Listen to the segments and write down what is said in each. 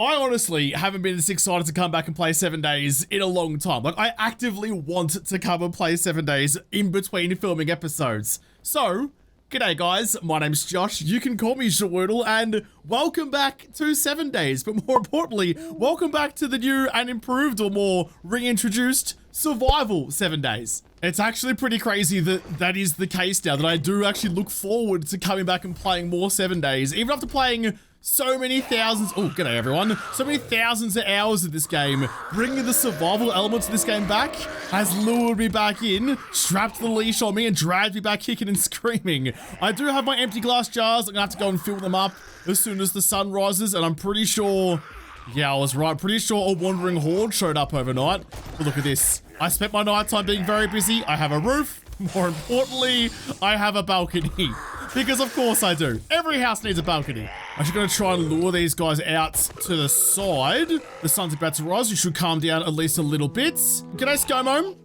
I honestly haven't been this excited to come back and play 7 days in a long time. Like, I actively want to come and play 7 days in between filming episodes. So, g'day guys, my name's Josh, you can call me JaWoodle, and welcome back to 7 days, but more importantly, welcome back to the new and improved or more reintroduced survival 7 days. It's actually pretty crazy that that is the case now, that I do actually look forward to coming back and playing more 7 days, even after playing so many thousands, oh, g'day everyone, so many thousands of hours of this game. Bringing the survival elements of this game back has lured me back in, strapped the leash on me and dragged me back kicking and screaming. I do have my empty glass jars. I'm gonna have to go and fill them up as soon as the sun rises, and I'm pretty sure, yeah, I was right, pretty sure a wandering horde showed up overnight. But look at this. I spent my nighttime being very busy. I have a roof. More importantly, I have a balcony. Because of course I do. Every house needs a balcony. I'm just gonna try and lure these guys out to the side. The sun's about to rise. You should calm down at least a little bit. G'day, ScoMo.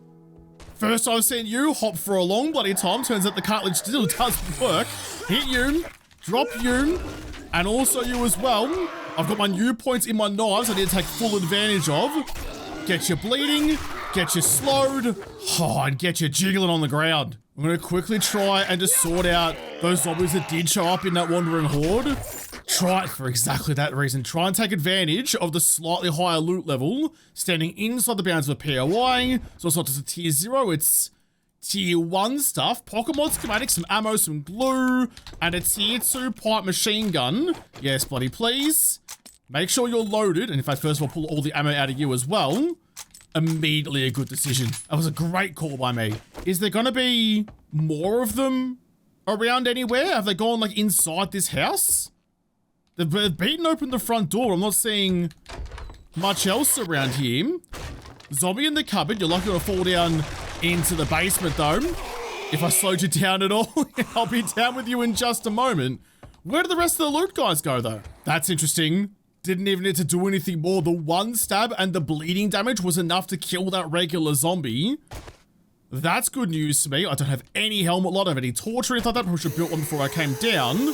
First I've seen you hop for a long bloody time. Turns out the cartilage still does work. Hit you, drop you, and also you as well. I've got my new points in my knives I need to take full advantage of. Get you bleeding, get you slowed, and get you jiggling on the ground. I'm gonna quickly try and just sort out those zombies that did show up in that wandering horde. Try it for exactly that reason. Try and take advantage of the slightly higher loot level, standing inside the bounds of a POI. So it's not just a tier 0, it's tier 1 stuff. Pocket mod schematics, some ammo, some glue, and a tier 2 pipe machine gun. Yes, bloody please. Make sure you're loaded, and in fact, first of all, pull all the ammo out of you as well. Immediately a good decision. That was a great call by me. Is there gonna be more of them around anywhere? Have they gone like inside this house? They've beaten open the front door. I'm not seeing much else around here. Zombie in the cupboard. You're likely to fall down into the basement though. If I slowed you down at all, I'll be down with you in just a moment. Where did the rest of the loot guys go though? That's interesting. Didn't even need to do anything more. The one stab and the bleeding damage was enough to kill that regular zombie. That's good news to me. I don't have any helmet lot, I have any torch or anything like that. Probably should have built one before I came down.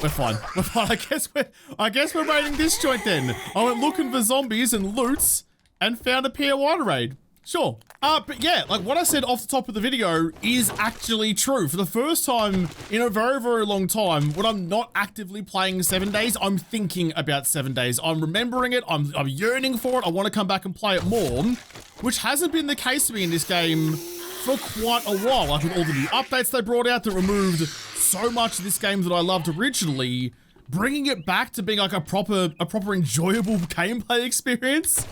We're fine. We're fine. I guess we're raiding this joint then. I went looking for zombies and loots and found a POI to raid. Sure. But yeah, like what I said off the top of the video is actually true. For the first time in a very, very long time, when I'm not actively playing 7 days, I'm thinking about 7 days. I'm remembering it. I'm yearning for it. I want to come back and play it more, which hasn't been the case for me in this game for quite a while. Like with all the new updates they brought out that removed so much of this game that I loved originally, bringing it back to being like a proper enjoyable gameplay experience.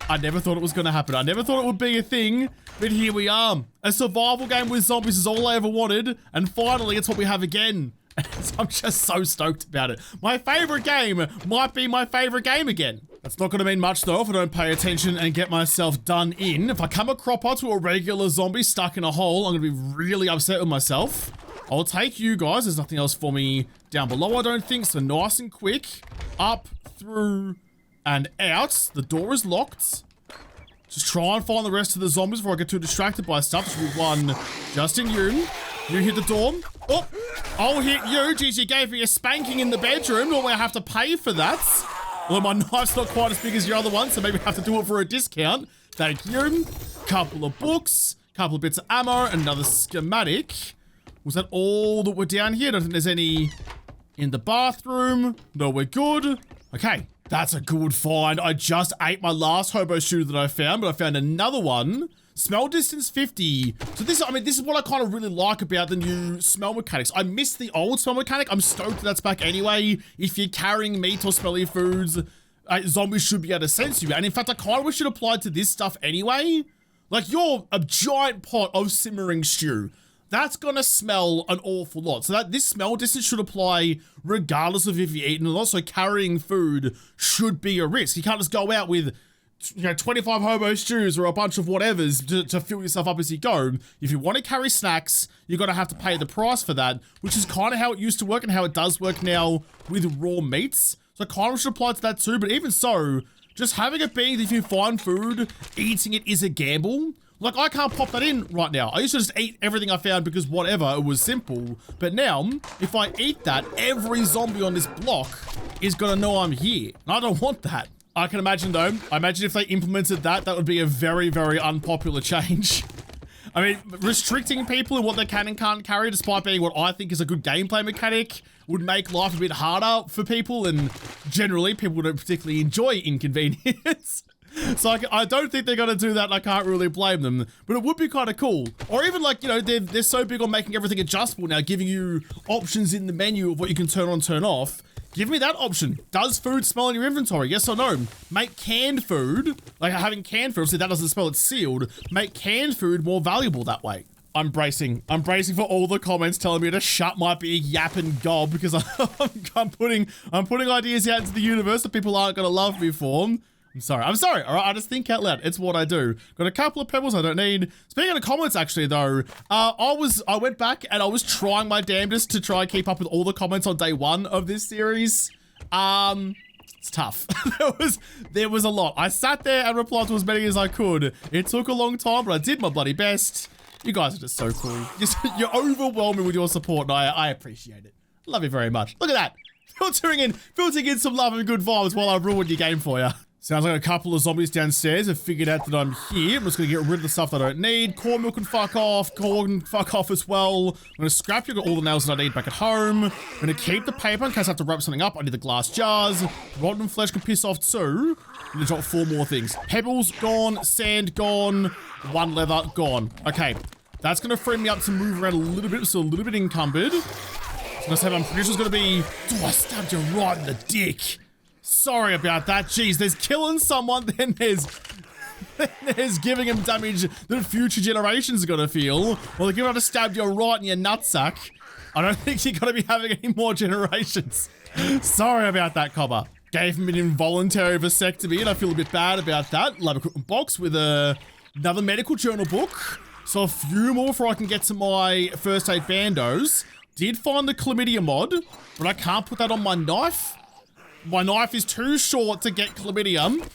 I never thought it was going to happen. I never thought it would be a thing, but here we are. A survival game with zombies is all I ever wanted, and finally it's what we have again. I'm just so stoked about it. My favorite game might be my favorite game again. That's not going to mean much though if I don't pay attention and get myself done in. If I come a cropper to a regular zombie stuck in a hole, I'm going to be really upset with myself. I'll take you guys. There's nothing else for me down below, I don't think. So nice and quick. Up, through, and out. The door is locked. Just try and find the rest of the zombies before I get too distracted by stuff. This will be one just in you. You hit the door. Oh, I'll hit you. Geez, you gave me a spanking in the bedroom. Normally I have to pay for that. Although my knife's not quite as big as your other one, so maybe I have to do it for a discount. Thank you. Couple of books, couple of bits of ammo, another schematic. Was that all that were down here? I don't think there's any in the bathroom. No, we're good. Okay, that's a good find. I just ate my last hobo shooter that I found, but I found another one. Smell distance 50. So this is what I kind of really like about the new smell mechanics. I miss the old smell mechanic. I'm stoked that's back anyway. If you're carrying meat or smelly foods, zombies should be able to sense you. And in fact, I kind of wish it applied to this stuff anyway. Like you're a giant pot of simmering stew. That's gonna smell an awful lot. So that this smell distance should apply regardless of if you're eating or not. So carrying food should be a risk. You can't just go out with 25 hobo stews or a bunch of whatevers to fill yourself up as you go. If you want to carry snacks, you're gonna have to pay the price for that, which is kind of how it used to work and how it does work now with raw meats. So kind of should apply to that too, but even so, just having it being that if you find food, eating it is a gamble. Like, I can't pop that in right now. I used to just eat everything I found because whatever, it was simple. But now, if I eat that, every zombie on this block is gonna know I'm here. And I don't want that. I can imagine though, I imagine if they implemented that, that would be a very, very unpopular change. I mean, restricting people in what they can and can't carry, despite being what I think is a good gameplay mechanic, would make life a bit harder for people, and generally people don't particularly enjoy inconvenience. So I don't think they're going to do that, and I can't really blame them, but it would be kind of cool. Or even like, you know, they're so big on making everything adjustable now, giving you options in the menu of what you can turn on, turn off. Give me that option. Does food smell in your inventory? Yes or no? Make canned food, like having canned food, so that doesn't smell, it's sealed. Make canned food more valuable that way. I'm bracing for all the comments telling me to shut my big yapping gob, because I'm putting ideas out into the universe that people aren't gonna love me for. I'm sorry, all right, I just think out loud. It's what I do. Got a couple of pebbles I don't need. Speaking of the comments, actually, though, I went back and I was trying my damnedest to try and keep up with all the comments on day 1 of this series. It's tough. there was a lot. I sat there and replied to as many as I could. It took a long time, but I did my bloody best. You guys are just so cool. You're overwhelming with your support, and I appreciate it. Love you very much. Look at that. Filtering in some love and good vibes while I ruined your game for you. Sounds like a couple of zombies downstairs have figured out that I'm here. I'm just gonna get rid of the stuff that I don't need. Corn milk can fuck off. Corn can fuck off as well. I'm gonna scrap all the nails that I need back at home. I'm gonna keep the paper in case I have to wrap something up. I need the glass jars. Rotten flesh can piss off too. I'm gonna drop 4 more things. Pebbles gone. Sand gone. 1 leather gone. Okay, that's gonna free me up to move around a little bit. So a little bit encumbered. So I'm pretty sure it's gonna be. Oh, I stabbed you right in the dick. Sorry about that. Jeez, there's killing someone, then there's giving him damage that future generations are gonna feel. Well, if you're gonna stab you right in your nutsack, I don't think you're gonna be having any more generations. Sorry about that, Cobber. Gave him an involuntary vasectomy, and I feel a bit bad about that. Lab equipment box with another medical journal book. So a few more before I can get to my first aid bandos. Did find the chlamydia mod, but I can't put that on my knife. My knife is too short to get chlamydia.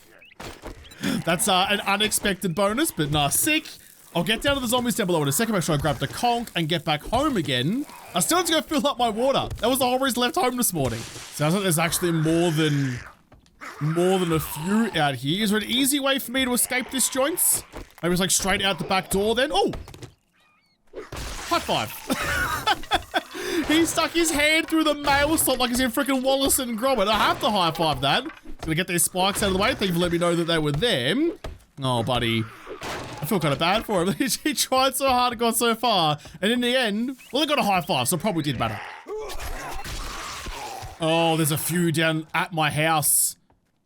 That's an unexpected bonus, but nah, sick. I'll get down to the zombies down below in a second, make sure I grab the conch and get back home again. I still have to go fill up my water. That was the whole reason I left home this morning. Sounds like there's actually more than a few out here. Is there an easy way for me to escape this joints? Maybe it's like straight out the back door then. Oh, high five. He stuck his hand through the mail slot like he's in freaking Wallace and Gromit. I have to high five that. Gonna get these spikes out of the way. Thank you for letting me know that they were there. Oh, buddy. I feel kind of bad for him. He tried so hard and got so far. And in the end, well, they got a high five, so it probably did matter. Oh, there's a few down at my house.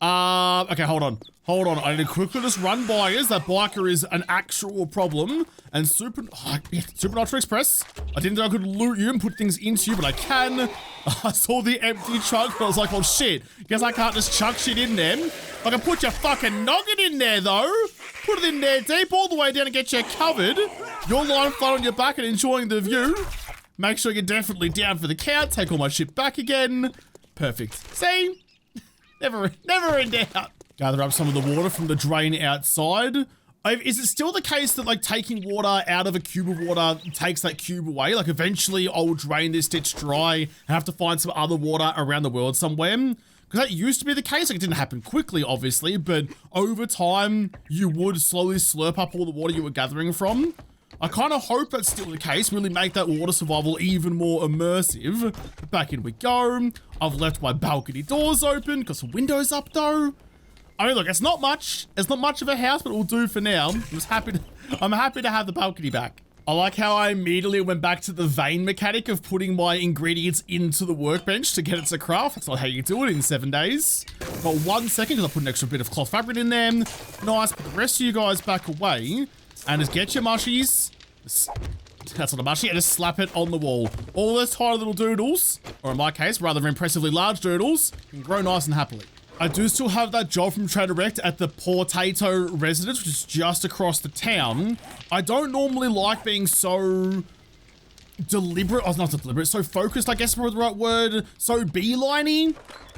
Okay, hold on. I need to quickly just run by us. That biker is an actual problem. And Super Ultra Express. I didn't know I could loot you and put things into you, but I can. I saw the empty trunk, but I was like, well, shit. Guess I can't just chuck shit in them. I can put your fucking noggin in there, though. Put it in there deep all the way down and get you covered. You're lying flat on your back and enjoying the view. Make sure you're definitely down for the count. Take all my shit back again. Perfect. See? Never in doubt. Gather up some of the water from the drain outside. Is it still the case that like taking water out of a cube of water takes that cube away? Like eventually I'll drain this ditch dry and have to find some other water around the world somewhere? Because that used to be the case. Like it didn't happen quickly, obviously, but over time you would slowly slurp up all the water you were gathering from. I kind of hope that's still the case, really make that water survival even more immersive. Back in we go. I've left my balcony doors open. Got some windows up though. I mean, look, it's not much. It's not much of a house, but it will do for now. I'm happy to have the balcony back. I like how I immediately went back to the vein mechanic of putting my ingredients into the workbench to get it to craft. That's not how you do it in 7 days. Got 1 second because I put an extra bit of cloth fabric in there. Nice, put the rest of you guys back away. And just get your mushies. That's not a mushie, and just slap it on the wall. All those tiny little doodles, or in my case, rather impressively large doodles, can grow nice and happily. I do still have that job from Trader Rekt at the Potato Residence, which is just across the town. I don't normally like being so deliberate, oh, not so deliberate, so focused, I guess is probably the right word, so beeliney.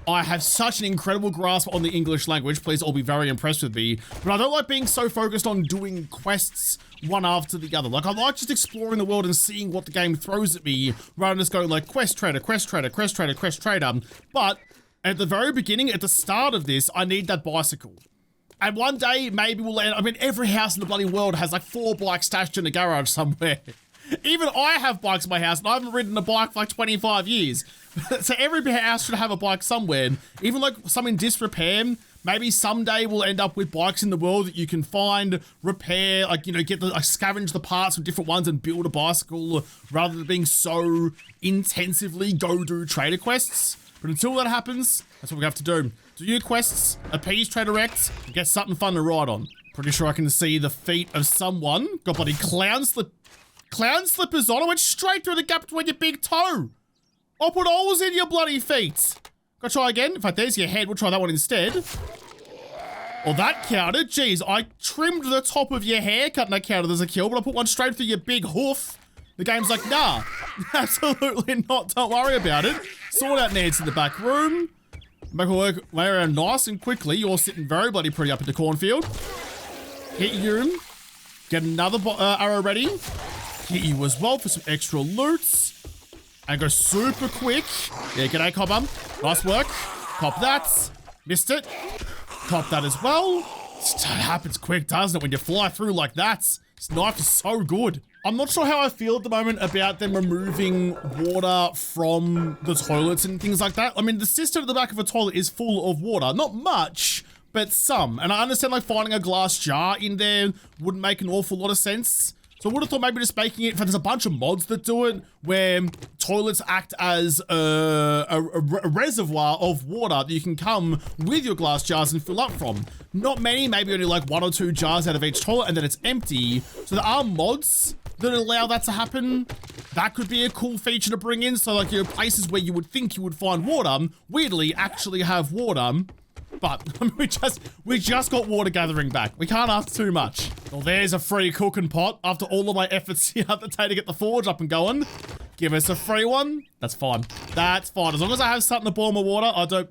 I have such an incredible grasp on the English language, please all be very impressed with me, but I don't like being so focused on doing quests one after the other. Like, I like just exploring the world and seeing what the game throws at me, rather than just going like, quest trader, quest trader, quest trader, quest trader. But At the very beginning, at the start of this, I need that bicycle. And one day, maybe we'll end, I mean, every house in the bloody world has like 4 bikes stashed in a garage somewhere. Even I have bikes in my house, and I haven't ridden a bike for like 25 years. So every house should have a bike somewhere. Even like some in disrepair, maybe someday we'll end up with bikes in the world that you can find, repair, like, you know, get the, like, scavenge the parts from different ones and build a bicycle rather than being so intensively go do trader quests. But until that happens, that's what we have to do. Do your quests, appease Trader Rekt, and get something fun to ride on. Pretty sure I can see the feet of someone. Got bloody clown slippers on. I went straight through the gap between your big toe. I'll put holes in your bloody feet. Gotta try again. In fact, there's your head. We'll try that one instead. Well, that counted. Jeez, I trimmed the top of your haircut and that counted as a kill, but I put one straight through your big hoof. The game's like, nah, absolutely not. Don't worry about it. Sort out Nance in the back room. Make it work way around nice and quickly. You're sitting very bloody pretty up in the cornfield. Hit you. Get another arrow ready. Hit you as well for some extra loots. And go super quick. Yeah, g'day, Cobham. Nice work. Cop that. Missed it. Cop that as well. It happens quick, doesn't it, when you fly through like that? This knife is so good. I'm not sure how I feel at the moment about them removing water from the toilets and things like that. I mean, the cistern at the back of a toilet is full of water. Not much, but some. And I understand like finding a glass jar in there wouldn't make an awful lot of sense. So I would have thought maybe just making it, there's a bunch of mods that do it, where toilets act as a reservoir of water that you can come with your glass jars and fill up from. Not many, maybe only like 1 or 2 jars out of each toilet, and then it's empty. So there are mods that allow that to happen. That could be a cool feature to bring in. So like, you know, places where you would think you would find water, weirdly actually have water. But I mean, we just got water gathering back. We can't ask too much. Well, there's a free cooking pot after all of my efforts the other day to get the forge up and going. Give us a free one. That's fine. That's fine. As long as I have something to boil my water, I don't...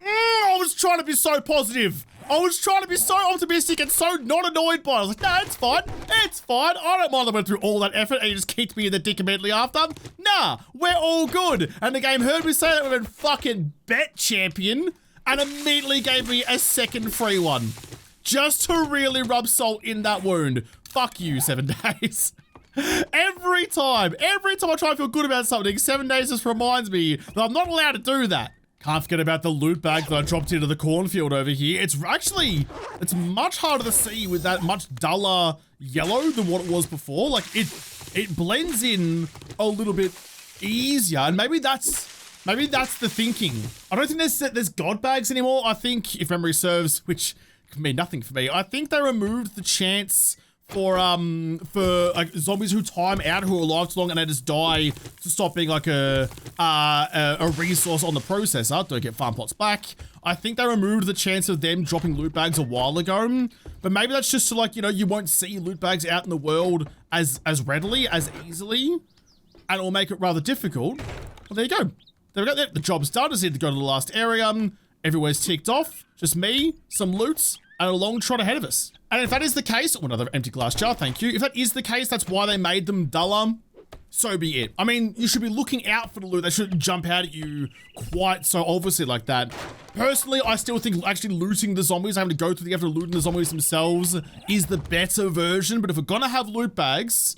I was trying to be so positive. I was trying to be so optimistic and so not annoyed by it. I was like, nah, it's fine. It's fine. I don't mind that I went through all that effort and you just kicked me in the dick immediately after. Nah, we're all good. And the game heard me say that we went fucking bet champion and immediately gave me a second free one. Just to really rub salt in that wound. Fuck you, 7 days. Every time I try to feel good about something, 7 days just reminds me that I'm not allowed to do that. Can't forget about the loot bag that I dropped into the cornfield over here. It's much harder to see with that much duller yellow than what it was before. Like, it blends in a little bit easier, and maybe that's the thinking. I don't think there's god bags anymore. I think, if memory serves, which can mean nothing for me, I think they removed the chance for like zombies who time out, who are alive too long and they just die, to stop being like a resource on the processor. Don't get farm plots back. I think they removed the chance of them dropping loot bags a while ago, but maybe that's just so, like, you know, you won't see loot bags out in the world as readily, as easily, and it'll make it rather difficult. Well, there you go. There we go. The job's done. I just need to go to the last area. Everywhere's ticked off. Just me, some loot, and a long trot ahead of us. And if that is the case, oh, another empty glass jar, thank you. If that is the case, that's why they made them duller, so be it. I mean, you should be looking out for the loot. They shouldn't jump out at you quite so obviously like that. Personally, I still think actually looting the zombies, having to go through the effort of looting the zombies themselves, is the better version. But if we're gonna have loot bags,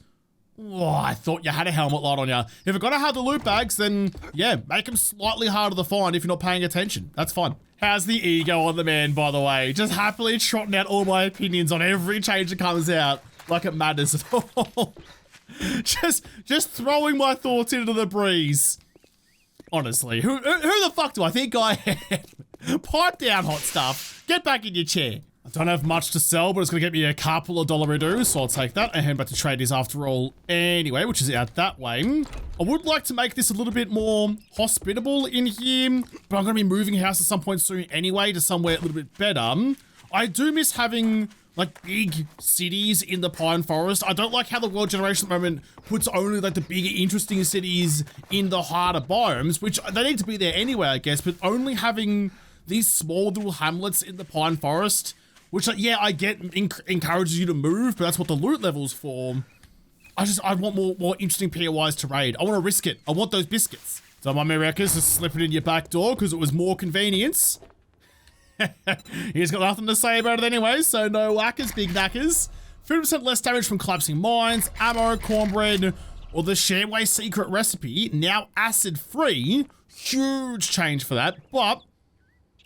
oh, I thought you had a helmet light on you. If we're gonna have the loot bags, then yeah, make them slightly harder to find if you're not paying attention. That's fine. How's the ego on the man, by the way? Just happily trotting out all my opinions on every change that comes out, like it matters at all. just throwing my thoughts into the breeze. Honestly, who the fuck do I think I am? Pipe down, hot stuff. Get back in your chair. I don't have much to sell, but it's gonna get me a couple of $1 so I'll take that and head back to tradies after all anyway, which is out that way. I would like to make this a little bit more hospitable in here, but I'm gonna be moving house at some point soon anyway to somewhere a little bit better. I do miss having like big cities in the pine forest. I don't like how the world generation at the moment puts only like the bigger interesting cities in the harder biomes, which they need to be there anyway, I guess, but only having these small little hamlets in the pine forest, which, yeah, I get encourages you to move, but that's what the loot level's for. I want more interesting POIs to raid. I want to risk it. I want those biscuits. Don't mind me, Wreckers, just slip it in your back door because it was more convenience. He's got nothing to say about it anyway, so no whackers, big knackers. 50% less damage from collapsing mines, ammo, cornbread, or the Shamway secret recipe, now acid-free. Huge change for that, but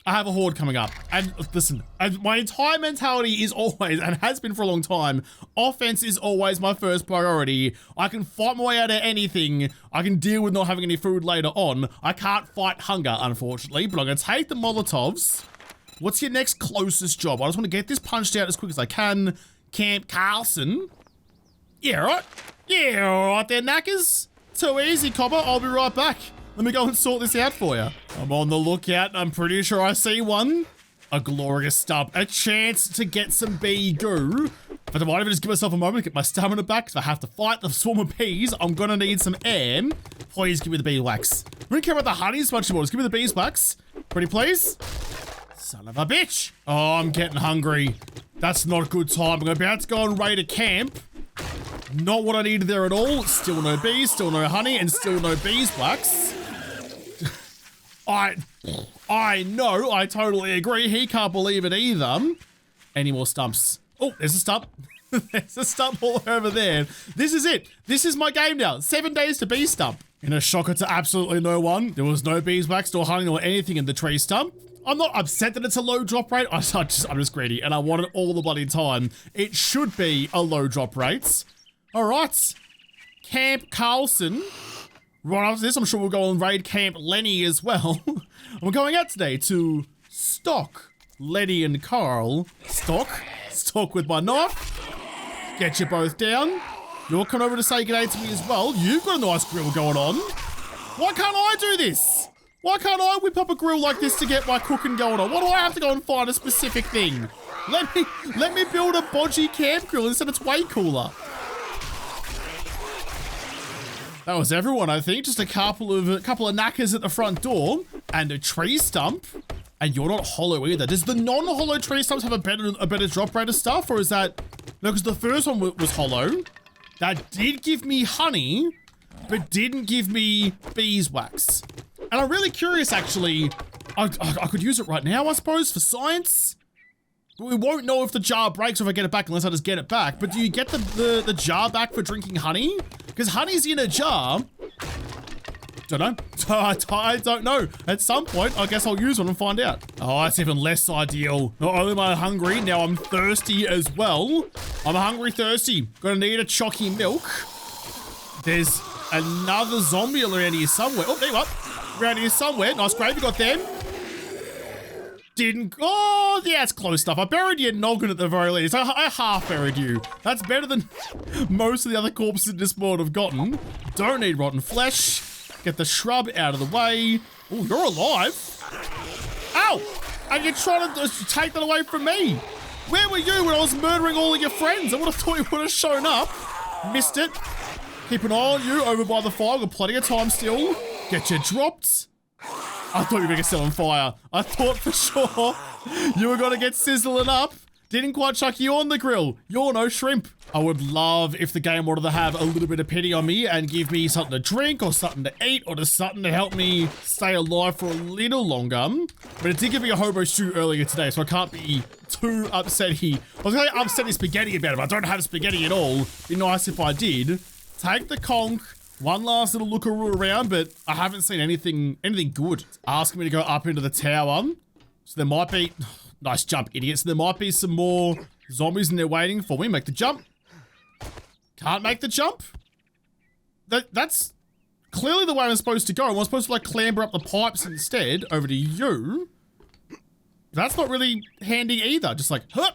I have a horde coming up. And listen, my entire mentality is always, and has been for a long time, offense is always my first priority. I can fight my way out of anything. I can deal with not having any food later on. I can't fight hunger, unfortunately, but I'm gonna take the Molotovs. What's your next closest job? I just want to get this punched out as quick as I can. Camp Carlson. Yeah, right. Yeah, all right there, knackers. Too easy, copper. I'll be right back. Let me go and sort this out for you. I'm on the lookout. I'm pretty sure I see one. A glorious stub. A chance to get some bee goo. But I might even just give myself a moment to get my stamina back because I have to fight the swarm of bees. I'm going to need some air. Please give me the beeswax. I don't care about the honey as much anymore. Just give me the beeswax. Pretty please. Son of a bitch. Oh, I'm getting hungry. That's not a good time. I'm about to go and raid a camp. Not what I needed there at all. Still no bees, still no honey, and still no beeswax. I know, I totally agree. He can't believe it either. Any more stumps? Oh, there's a stump. There's a stump all over there. This is it. This is my game now. 7 days to bee stump. In a shocker to absolutely no one, there was no beeswax or honey or anything in the tree stump. I'm not upset that it's a low drop rate. I'm just greedy and I want it all the bloody time. It should be a low drop rate. All right. Camp Carlson. Right after this, I'm sure we'll go and raid Camp Lenny as well. I'm going out today to stalk Lenny and Carl. Stalk with my knife. Get you both down. You're coming over to say g'day to me as well. You've got a nice grill going on. Why can't I do this? Why can't I whip up a grill like this to get my cooking going on? Why do I have to go and find a specific thing? Let me build a bodgy camp grill instead. It's way cooler. That was everyone, I think. Just a couple of knackers at the front door and a tree stump. And you're not hollow either. Does the non-hollow tree stumps have a better drop rate of stuff, or is that no? Because the first one was hollow. That did give me honey, but didn't give me beeswax. And I'm really curious, actually. I could use it right now, I suppose, for science. But we won't know if the jar breaks or if I get it back unless I just get it back. But do you get the jar back for drinking honey? Because honey's in a jar. Don't know. I don't know. At some point, I guess I'll use one and find out. Oh, that's even less ideal. Not only am I hungry, now I'm thirsty as well. I'm hungry, thirsty. Gonna need a chalky milk. There's another zombie around here somewhere. Oh, there you are. Around here somewhere. Nice grave you got there. Didn't. Oh, yeah, it's close stuff. I buried your noggin at the very least. I half buried you. That's better than most of the other corpses in this world have gotten. Don't need rotten flesh. Get the shrub out of the way. Oh, you're alive. Ow! And you're trying to take that away from me. Where were you when I was murdering all of your friends? I would have thought you would have shown up. Missed it. Keep an eye on you over by the fire. We've got plenty of time still. Get you dropped. I thought you were going to get set on fire. I thought for sure you were going to get sizzling up. Didn't quite chuck you on the grill. You're no shrimp. I would love if the game wanted to have a little bit of pity on me and give me something to drink or something to eat or just something to help me stay alive for a little longer. But it did give me a hobo stew earlier today, so I can't be too upsetty. I was going to upsetty spaghetti about it, but I don't have spaghetti at all. It'd be nice if I did. Take the conch. One last little lookaroo around, but I haven't seen anything good. It's asking me to go up into the tower. So there might be... Nice jump, idiot. So there might be some more zombies in there waiting for me. Make the jump. Can't make the jump. That's clearly the way I'm supposed to go. I'm supposed to like clamber up the pipes instead over to you. That's not really handy either. Just like, huh.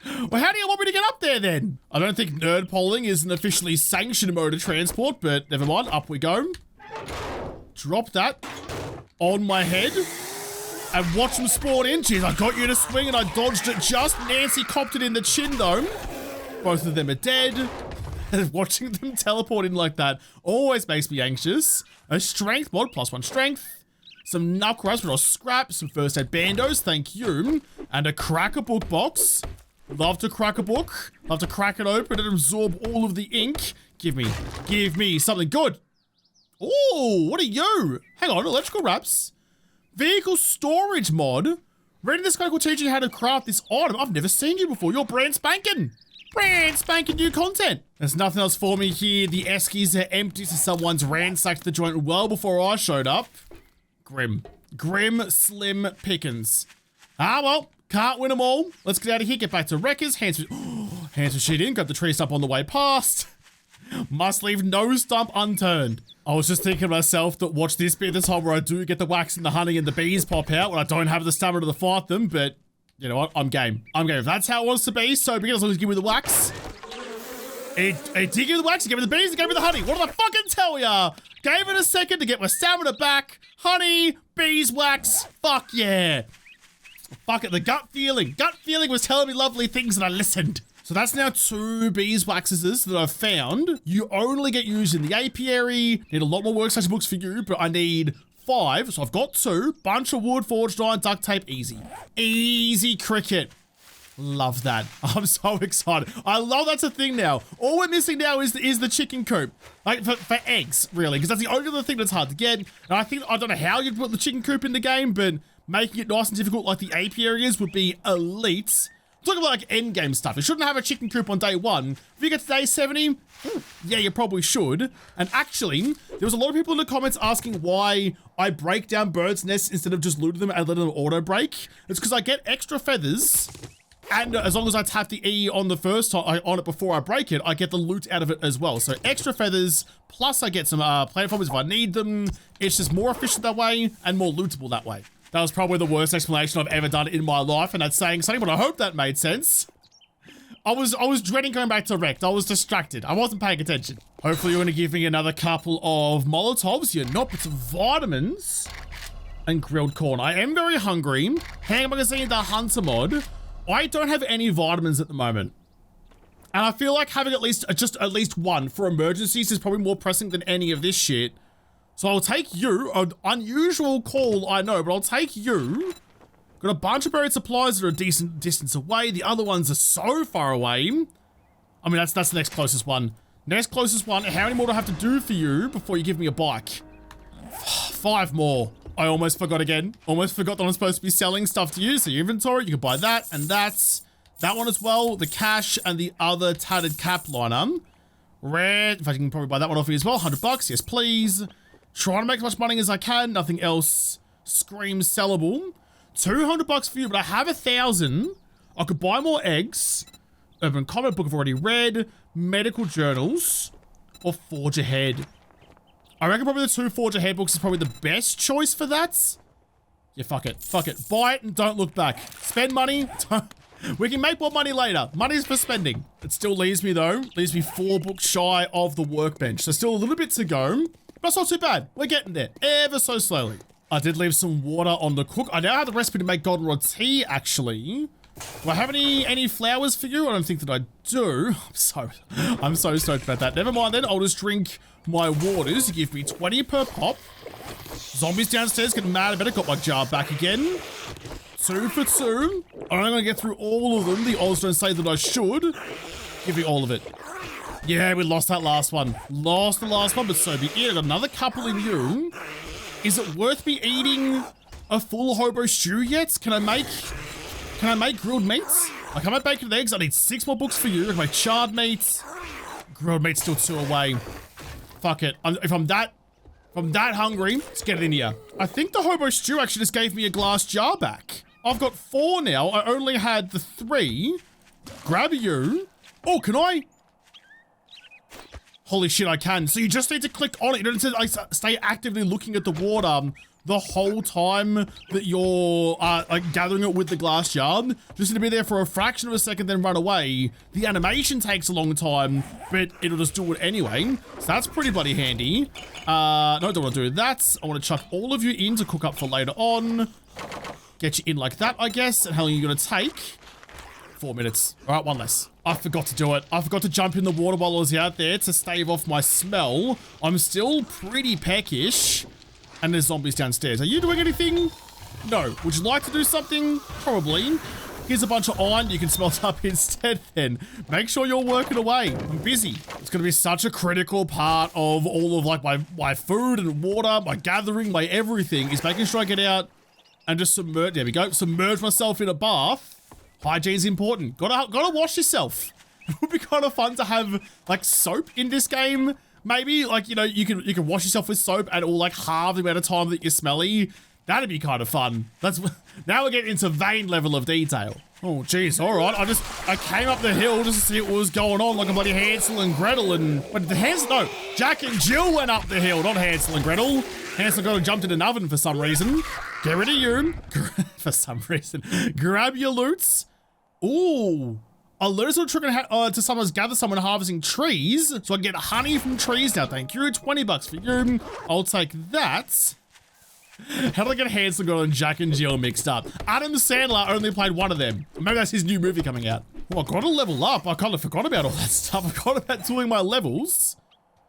Well, how do you want me to get up there then? I don't think nerd polling is an officially sanctioned mode of transport, but never mind. Up we go. Drop that on my head. And watch them spawn in. Jeez, I got you to swing and I dodged it just. Nancy copped it in the chin though. Both of them are dead. And watching them teleport in like that always makes me anxious. A strength mod, +1 strength. Some knuckle rust, but I'll scrap. Some first aid bandos, thank you. And a cracker book box. Love to crack a book. Love to crack it open and absorb all of the ink. Give me something good. Ooh, what are you? Hang on, electrical wraps. Vehicle storage mod. Reading this guy teaching you how to craft this item. I've never seen you before. You're brand spanking new content. There's nothing else for me here. The eskies are empty, so someone's ransacked the joint well before I showed up. Grim slim pickings. Ah, well, can't win them all. Let's get out of here, get back to Wreckers. Hands for shit in, got the tree stump on the way past. Must leave no stump unturned. I was just thinking to myself that watch this bit this time where I do get the wax and the honey and the bees pop out when I don't have the stamina to fight them, but you know what? I'm game. If that's how it wants to be, so be it, as long as you give me the wax. It did give me the wax, it gave me the bees, it gave me the honey. What did I fucking tell ya? Gave it a second to get my stamina back. Honey, bees, wax, fuck yeah. Fuck it, the gut feeling was telling me lovely things and I listened. So that's now 2 beeswaxes that I've found. You only get used in the apiary. Need a lot more workstation books for you, but I need 5. So I've got 2. Bunch of wood, forged iron, duct tape, easy. Easy cricket. Love that. I'm so excited. I love that's a thing now. All we're missing now is the chicken coop. Like for eggs, really, because that's the only other thing that's hard to get. And I don't know how you'd put the chicken coop in the game, but making it nice and difficult like the apiary is would be elite. Talking about like end game stuff. You shouldn't have a chicken coop on day 1. If you get to day 70, yeah, you probably should. And actually, there was a lot of people in the comments asking why I break down birds' nests instead of just looting them and letting them auto break. It's because I get extra feathers, and as long as I tap the E on the first time on it before I break it, I get the loot out of it as well. So extra feathers, plus I get some platforms if I need them. It's just more efficient that way and more lootable that way. That was probably the worst explanation I've ever done in my life, and that's saying something, but I hope that made sense. I was dreading going back to Rekt. I was distracted. I wasn't paying attention. Hopefully you're going to give me another couple of Molotovs. You're not, but some vitamins and grilled corn. I am very hungry. Hang magazine, the hunter mod. I don't have any vitamins at the moment. And I feel like having at least one for emergencies is probably more pressing than any of this shit. So I'll take you, an unusual call, I know, but I'll take you. Got a bunch of buried supplies that are a decent distance away. The other ones are so far away. I mean, that's the next closest one. Next closest one, how many more do I have to do for you before you give me a bike? 5 more. I almost forgot again. Almost forgot that I'm supposed to be selling stuff to you. So your inventory, you can buy that and that one as well. The cash and the other tattered cap liner. Red, in fact, you can probably buy that one off you as well. $100, yes please. Trying to make as much money as I can. Nothing else screams sellable. $200 for you, but I have 1,000. I could buy more eggs. Urban comic book I've already read. Medical journals. Or Forge Ahead. I reckon probably the 2 Forge Ahead books is probably the best choice for that. Yeah, fuck it. Fuck it. Buy it and don't look back. Spend money. We can make more money later. Money's for spending. It still leaves me though. Leaves me 4 books shy of the workbench. So still a little bit to go. But it's not too bad. We're getting there. Ever so slowly. I did leave some water on the cook. I now have the recipe to make goldenrod tea, actually. Do I have any flowers for you? I don't think that I do. I'm so stoked about that. Never mind then. I'll just drink my waters. You give me 20 per pop. Zombies downstairs getting mad about it. Got my jar back again. 2 for 2. I'm only gonna get through all of them. The odds don't say that I should. Give me all of it. Yeah, we lost that last one. Lost the last one, but so be it. I got another couple in you. Is it worth me eating a full hobo stew yet? Can I make grilled meats? Like, I might bacon and eggs. I need 6 more books for you. I can make charred meats. Grilled meat's still 2 away. Fuck it. If I'm that hungry, let's get it in here. I think the hobo stew actually just gave me a glass jar back. I've got 4 now. I only had the 3. Grab you. Oh, can I? Holy shit, I can. So you just need to click on it. You don't need to like stay actively looking at the water the whole time that you're like gathering it with the glass jar. Just need to be there for a fraction of a second, then run away. The animation takes a long time, but it'll just do it anyway. So that's pretty bloody handy. No, don't want to do that. I want to chuck all of you in to cook up for later on. Get you in like that, I guess. And how long are you going to take? 4 minutes. All right, 1 less. I forgot to do it. I forgot to jump in the water while I was out there to stave off my smell. I'm still pretty peckish. And there's zombies downstairs. Are you doing anything? No. Would you like to do something? Probably. Here's a bunch of iron you can smelt up instead then. Make sure you're working away. I'm busy. It's going to be such a critical part of all of like my food and water, my gathering, my everything is making sure I get out and just submerge. There we go. Submerge myself in a bath. Hygiene's important. Gotta wash yourself. It would be kind of fun to have like soap in this game. Maybe like, you know, you can wash yourself with soap and it will like halve the amount of time that you're smelly. That'd be kind of fun. Now we're getting into vain level of detail. Oh jeez, all right. I came up the hill just to see what was going on, like a bloody Hansel and Gretel and no, Jack and Jill went up the hill, not Hansel and Gretel. Hansel and Gretel jumped in an oven for some reason. Get rid of you for some reason. Grab your loots. Ooh. A lotus will trigger to someone's gather someone harvesting trees, so I can get honey from trees now. Thank you. 20 bucks for you. I'll take that. How did I get Hansel, Gretel, and Jack and Jill mixed up? Adam Sandler only played one of them. Maybe that's his new movie coming out. Oh, I gotta level up. I kind of forgot about all that stuff. I forgot about doing my levels.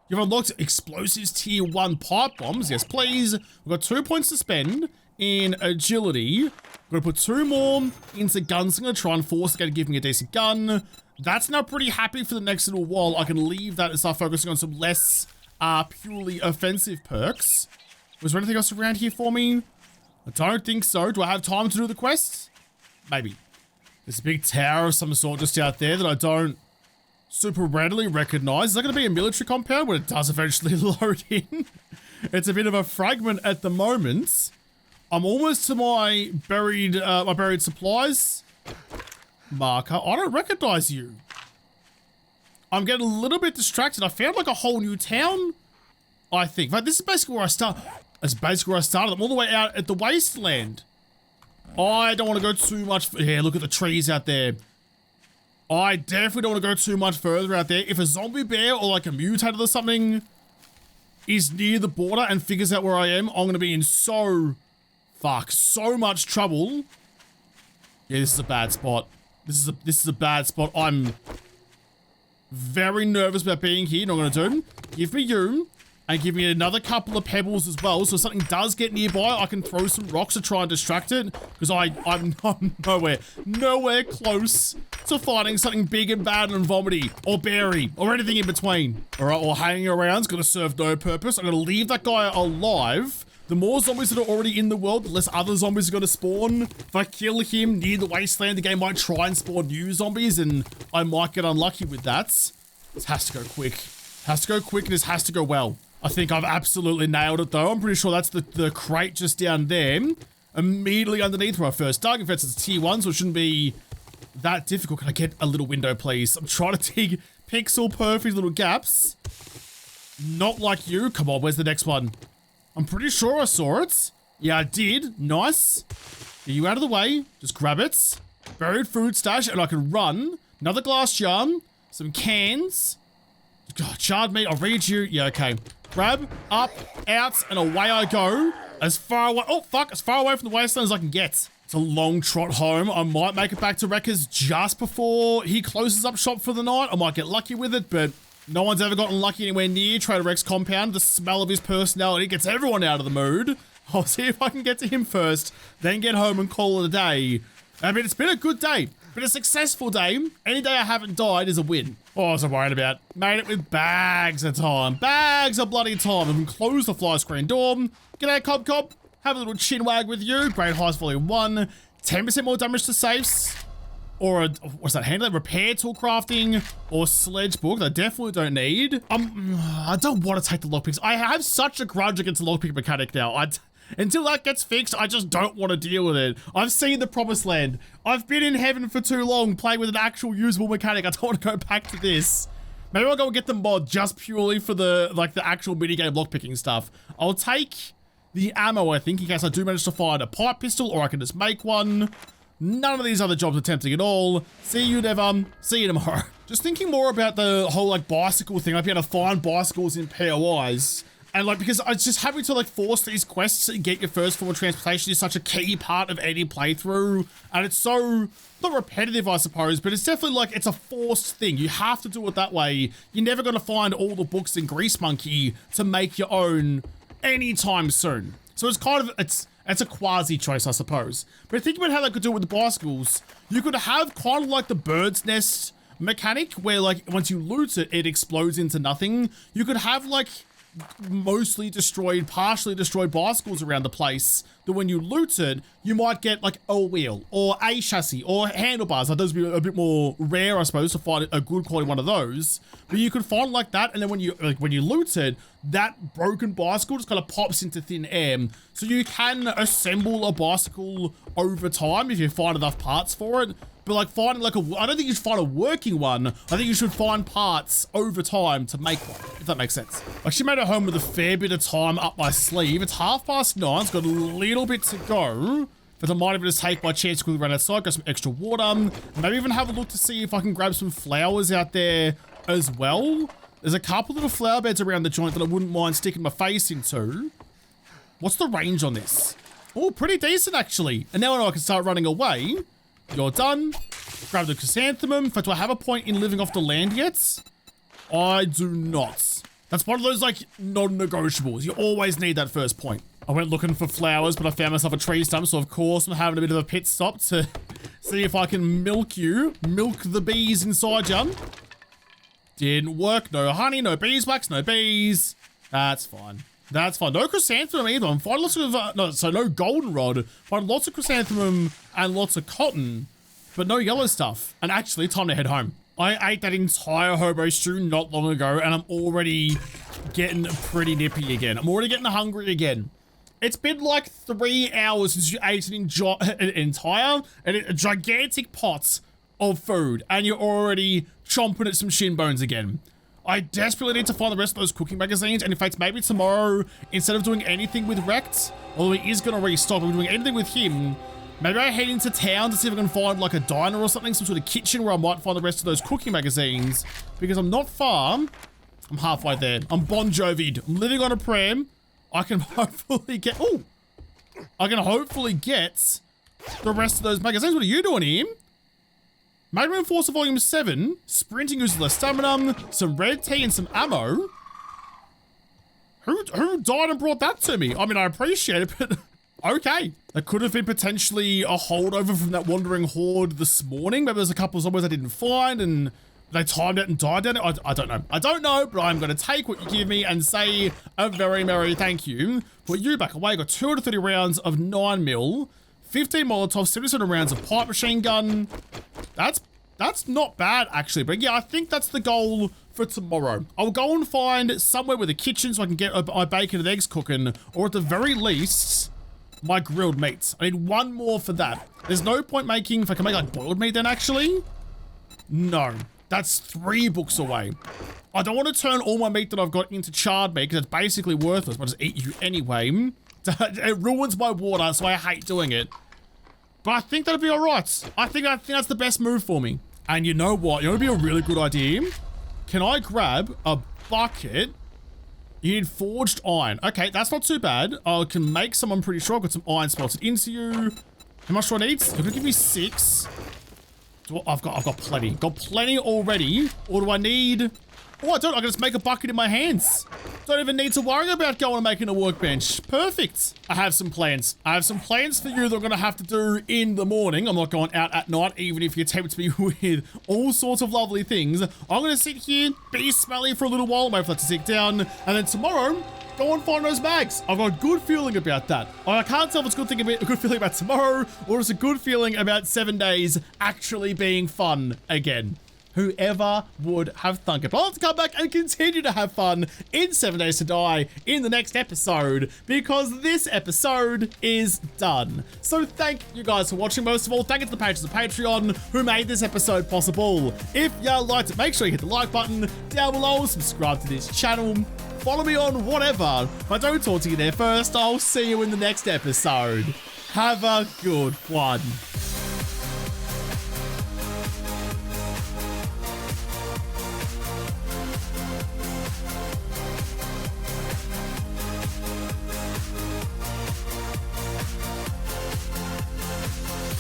You've unlocked explosives tier 1 pipe bombs. Yes, please. We've got 2 points to spend in agility. I'm gonna put 2 more into guns. I'm gonna try and force the guy to give me a decent gun. That's now pretty happy for the next little while. I can leave that and start focusing on some less purely offensive perks. Was there anything else around here for me? I don't think so. Do I have time to do the quest? Maybe. There's a big tower of some sort just out there that I don't super readily recognize. Is that going to be a military compound when it does eventually load in? It's a bit of a fragment at the moment. I'm almost to my buried supplies marker. I don't recognize you. I'm getting a little bit distracted. I found like a whole new town, I think. But this is basically where I start. That's basically where I started. I'm all the way out at the Wasteland. I don't want to go too much. Yeah, look at the trees out there. I definitely don't want to go too much further out there. If a zombie bear or like a mutated or something is near the border and figures out where I am, I'm going to be in so much trouble. Yeah, this is a bad spot. This is a bad spot. I'm very nervous about being here. Not going to do. Give me you. And give me another couple of pebbles as well. So if something does get nearby, I can throw some rocks to try and distract it. Because I'm nowhere close to fighting something big and bad and vomity or berry or anything in between. All right, or hanging around is going to serve no purpose. I'm going to leave that guy alive. The more zombies that are already in the world, the less other zombies are going to spawn. If I kill him near the Wasteland, the game might try and spawn new zombies and I might get unlucky with that. This has to go quick. Has to go quick and this has to go well. I think I've absolutely nailed it though. I'm pretty sure that's the crate just down there. Immediately underneath where I first dug. In fact, it's tier 1, so it shouldn't be that difficult. Can I get a little window, please? I'm trying to dig pixel perfect little gaps. Not like you. Come on, where's the next one? I'm pretty sure I saw it. Yeah, I did. Nice. Get you out of the way. Just grab it. Buried food stash, and I can run. Another glass jar. Some cans. God, charred meat. I'll read you. Yeah, okay. Grab, up, out, and away I go. As far away, oh fuck, as far away from the Wasteland as I can get. It's a long trot home. I might make it back to Rekker's just before he closes up shop for the night. I might get lucky with it, but no one's ever gotten lucky anywhere near Trader Rek's compound. The smell of his personality gets everyone out of the mood. I'll see if I can get to him first, then get home and call it a day. I mean, it's been a good day. Been a successful day. Any day I haven't died is a win. Oh, I was worried about. Made it with bags of time. Bags of bloody time. I can close the fly screen door. G'day, Cob. Have a little chin wag with you. Great Heist Volume 1. 10% more damage to safes. Or a, what's that, handler? Repair tool crafting. Or sledge book that I definitely don't need. I don't want to take the lockpicks. I have such a grudge against the lockpick mechanic now. Until that gets fixed, I just don't want to deal with it. I've seen the promised land. I've been in heaven for too long playing with an actual usable mechanic. I don't want to go back to this. Maybe I'll go and get the mod just purely for the actual minigame lockpicking stuff. I'll take the ammo, I think, in case I do manage to find a pipe pistol, or I can just make one. None of these other jobs are tempting at all. See you never. See you tomorrow. Just thinking more about the whole like bicycle thing. I'd be able to find bicycles in POIs. And like, because I just having to like force these quests and get your first form of transportation is such a key part of any playthrough. And it's so, not repetitive, I suppose, but it's definitely like, it's a forced thing. You have to do it that way. You're never going to find all the books in Grease Monkey to make your own anytime soon. So it's kind of, It's a quasi choice, I suppose. But think about how they could do it with the bicycles. You could have kind of like the bird's nest mechanic where like once you loot it, it explodes into nothing. You could have like mostly destroyed, partially destroyed bicycles around the place that when you loot it, you might get like a wheel or a chassis or handlebars. Like those would be a bit more rare, I suppose, to find a good quality one of those. But you could find like that, and then when you loot it, that broken bicycle just kind of pops into thin air. So you can assemble a bicycle over time if you find enough parts for it. But like finding like I don't think you should find a working one. I think you should find parts over time to make one, if that makes sense. I actually made it home with a fair bit of time up my sleeve. It's 9:30. It's got a little bit to go. But I might even just take my chance to quickly run outside, get some extra water. Maybe even have a look to see if I can grab some flowers out there as well. There's a couple little flower beds around the joint that I wouldn't mind sticking my face into. What's the range on this? Oh, pretty decent actually. And now I know I can start running away. You're done. Grab the chrysanthemum. In fact, do I have a point in living off the land yet? I do not. That's one of those like non-negotiables. You always need that first point. I went looking for flowers, but I found myself a tree stump. So of course I'm having a bit of a pit stop to see if I can milk the bees inside you. Didn't work. No honey, no beeswax, no bees. That's fine. That's fine. No chrysanthemum either. I'm finding lots of, no goldenrod. Find lots of chrysanthemum and lots of cotton, but no yellow stuff. And actually, time to head home. I ate that entire hobo stew not long ago, and I'm already getting pretty nippy again. I'm already getting hungry again. It's been like 3 hours since you ate a gigantic pot of food, and you're already chomping at some shin bones again. I desperately need to find the rest of those cooking magazines, and in fact, maybe tomorrow, instead of doing anything with Rekt, although he is going to restock, if we're doing anything with him, maybe I head into town to see if I can find like a diner or something, some sort of kitchen where I might find the rest of those cooking magazines, because I'm not far. I'm halfway there. I'm Bon Jovi'd. I'm living on a pram. I can hopefully get, I can hopefully get the rest of those magazines. What are you doing here? Magma Enforcer Volume 7, sprinting uses less stamina, some red tea and some ammo. Who died and brought that to me? I mean, I appreciate it, but okay. That could have been potentially a holdover from that wandering horde this morning. Maybe there's a couple of zombies I didn't find and they timed it and died down it. I don't know. I don't know, but I'm going to take what you give me and say a very merry thank you. Put you back away. I got 230 rounds of 9mm. 15 Molotovs, 77 rounds of pipe machine gun. That's not bad, actually. But yeah, I think that's the goal for tomorrow. I'll go and find somewhere with a kitchen so I can get my bacon and eggs cooking, or at the very least, my grilled meats. I need one more for that. There's no point making, if I can make like boiled meat then actually. No, that's 3 books away. I don't want to turn all my meat that I've got into charred meat because it's basically worthless. I'll just eat you anyway. It ruins my water, so I hate doing it. But I think that'll be all right. I think that's the best move for me. And you know what? You know what would be a really good idea? Can I grab a bucket? You need forged iron. Okay, that's not too bad. I can make some, I'm pretty sure. I've got some iron smelted into you. How much do I need? You're gonna give me 6. I've got plenty. Got plenty already. Or do I need... Oh, I don't. I can just make a bucket in my hands. Don't even need to worry about going and making a workbench. Perfect. I have some plans. I have some plans for you that I'm going to have to do in the morning. I'm not going out at night, even if you tempt me with all sorts of lovely things. I'm going to sit here, be smelly for a little while, wait for that to sit down, and then tomorrow, go and find those bags. I've got a good feeling about that. I can't tell if it's a good feeling about tomorrow, or it's a good feeling about 7 days actually being fun again. Whoever would have thunk it. But I'll have to come back and continue to have fun in 7 Days to Die in the next episode, because this episode is done. So thank you guys for watching. Most of all, thank you to the patrons of Patreon who made this episode possible. If you liked it, make sure you hit the like button down below, subscribe to this channel, follow me on whatever. If I don't talk to you there first, I'll see you in the next episode. Have a good one.